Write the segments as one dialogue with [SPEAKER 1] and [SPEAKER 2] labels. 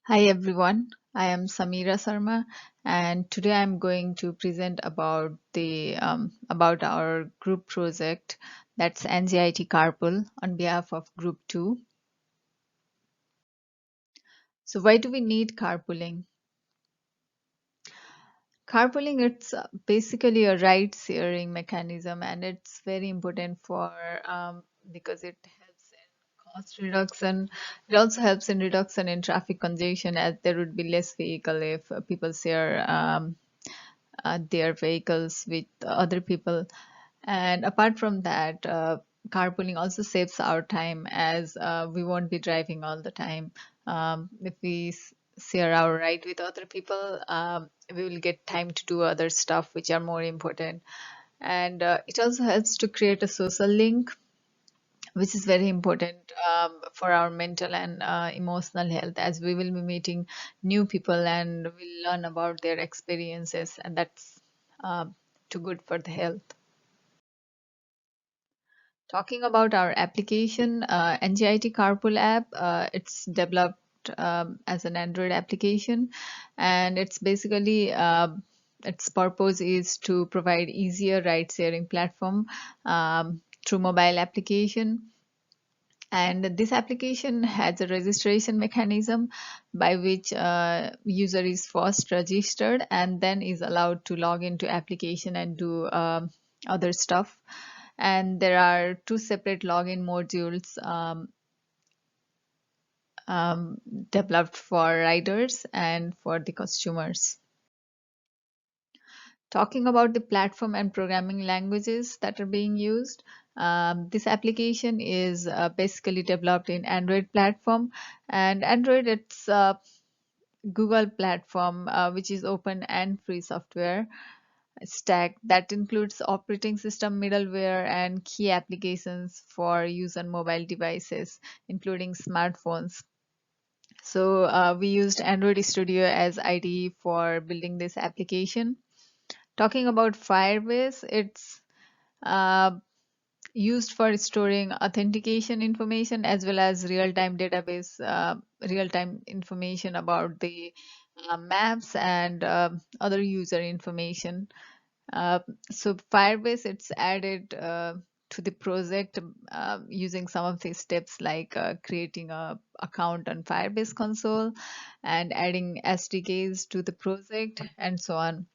[SPEAKER 1] Hi everyone, I am Samira Sarma, and today I'm going to present about our group project, that's NJIT Carpool, on behalf of Group 2. So why do we need carpooling? Carpooling, it's basically a ride-sharing mechanism, and it's very important for because it helps in cost reduction. It also helps in reduction in traffic congestion, as there would be less vehicle if people share their vehicles with other people. And apart from that, carpooling also saves our time, as we won't be driving all the time. If we share our ride with other people, we will get time to do other stuff which are more important. And it also helps to create a social link, which is very important for our mental and emotional health, as we will be meeting new people and we'll learn about their experiences, and that's uh, too good for the health. Talking about our application, NJIT Carpool app, it's developed as an Android application, and it's basically its purpose is to provide easier ride-sharing platform through mobile application. And this application has a registration mechanism by which user is first registered and then is allowed to log into application and do other stuff. And there are two separate login modules um, developed for riders and for the consumers. Talking about the platform and programming languages that are being used, this application is basically developed in Android platform, and Android, it's Google platform, which is open and free software stack that includes operating system, middleware, and key applications for use on mobile devices, including smartphones. So we used Android Studio as IDE for building this application. Talking about Firebase, it's uh, used for storing authentication information as well as real-time database, real-time information about the maps and other user information. Uh, so Firebase, it's added to the project using some of these steps like creating a account on Firebase console and adding SDKs to the project and so on.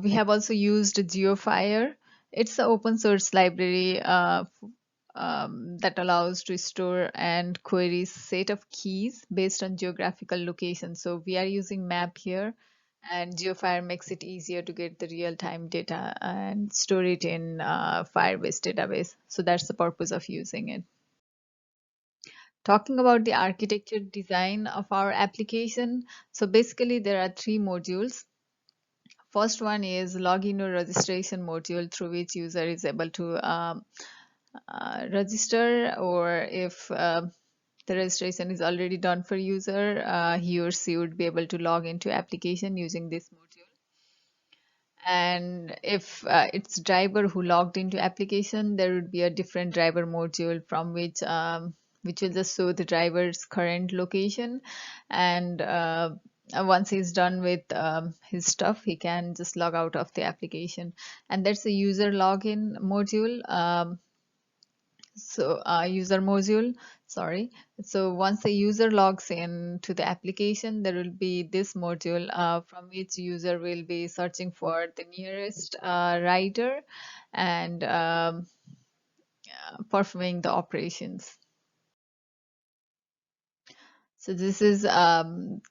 [SPEAKER 1] We have also used GeoFire. It's an open source library that allows to store and query set of keys based on geographical location. So we are using map here, and GeoFire makes it easier to get the real-time data and store it in Firebase database. So that's the purpose of using it. Talking about the architecture design of our application, so basically there are three modules. First one is login or registration module, through which user is able to register, or if the registration is already done for user, he or she would be able to log into application using this module. And if it's driver who logged into application, there would be a different driver module from which will just show the driver's current location. And once he's done with his stuff, he can just log out of the application. And that's a user login module. User module, sorry. So once the user logs in to the application, there will be this module from which user will be searching for the nearest rider and performing the operations. So this is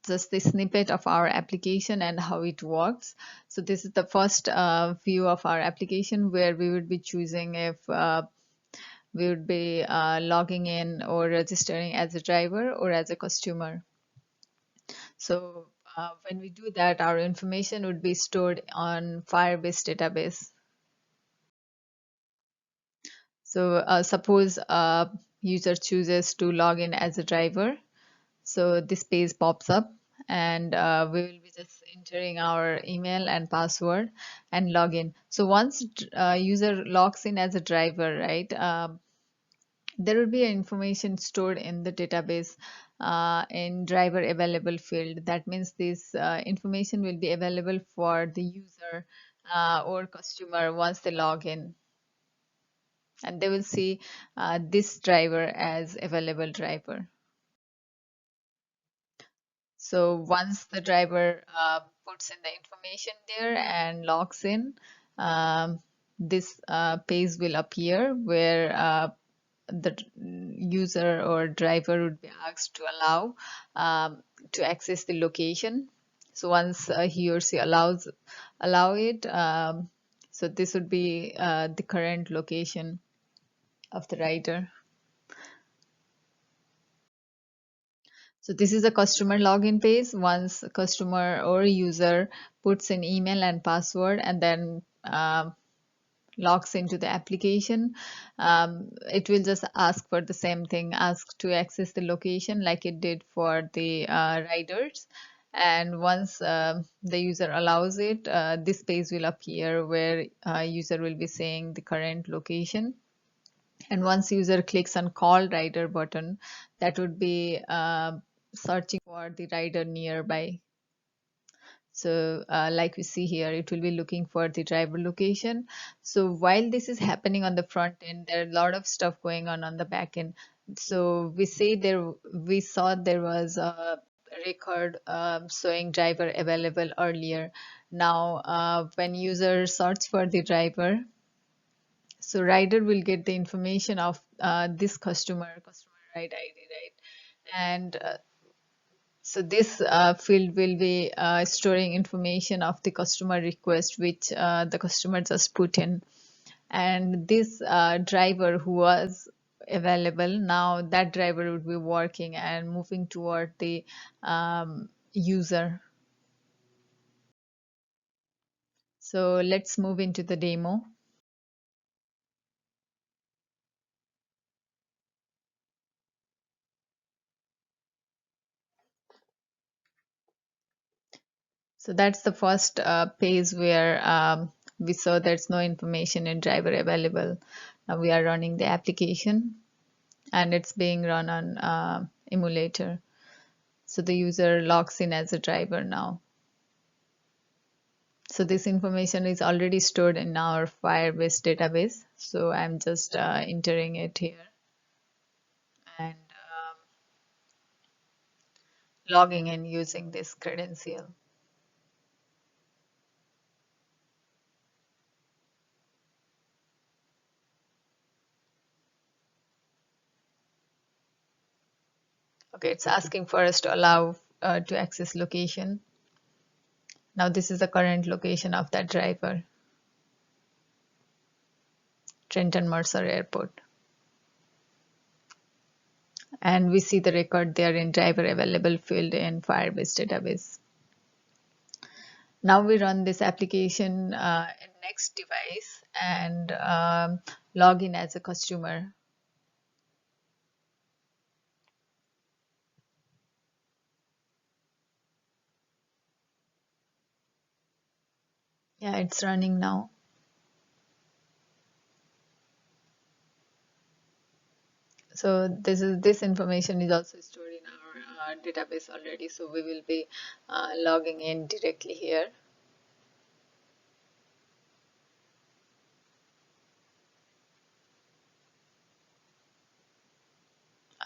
[SPEAKER 1] just the snippet of our application and how it works. So this is the first view of our application, where we would be choosing if we would be logging in or registering as a driver or as a customer. So when we do that, our information would be stored on Firebase database. So suppose a user chooses to log in as a driver. So this page pops up, and we will be just entering our email and password and log in. So once user logs in as a driver, right, there will be information stored in the database in driver available field. That means this information will be available for the user or customer once they log in, and they will see this driver as available driver. So once the driver puts in the information there and logs in, this page will appear where the user or driver would be asked to to access the location. So once he or she allow it, so this would be the current location of the rider. So this is a customer login page. Once a customer or user puts in email and password and then logs into the application, it will just ask for the same thing, ask to access the location like it did for the riders. And once the user allows it, this page will appear where user will be saying the current location. And once user clicks on call rider button, that would be searching for the rider nearby. So like we see here, it will be looking for the driver location. So while this is happening on the front end, there are a lot of stuff going on the back end. So we saw there was a record showing driver available earlier. Now when user search for the driver, so rider will get the information of this customer ride ID, right? And so this field will be storing information of the customer request, which the customer just put in. And this driver who was available, now that driver would be working and moving toward the user. So let's move into the demo. So that's the first page where we saw there's no information in driver available. Now we are running the application and it's being run on emulator. So the user logs in as a driver now. So this information is already stored in our Firebase database. So I'm just entering it here and logging in using this credential. Okay, it's asking for us to allow to access location. Now this is the current location of that driver, Trenton Mercer Airport. And we see the record there in driver available field in Firebase database. Now we run this application in next device and log in as a customer. Yeah, it's running now. So this information is also stored in our database already. So we will be logging in directly here.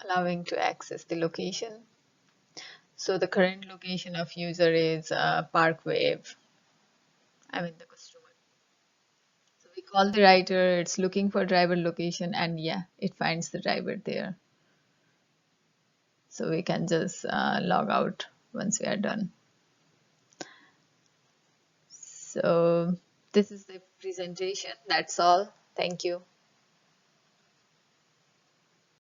[SPEAKER 1] Allowing to access the location. So the current location of user is Park Wave. I mean the customer. So we call the writer, it's looking for driver location, and yeah, it finds the driver there. So we can just log out once we are done. So this is the presentation. That's all. Thank you.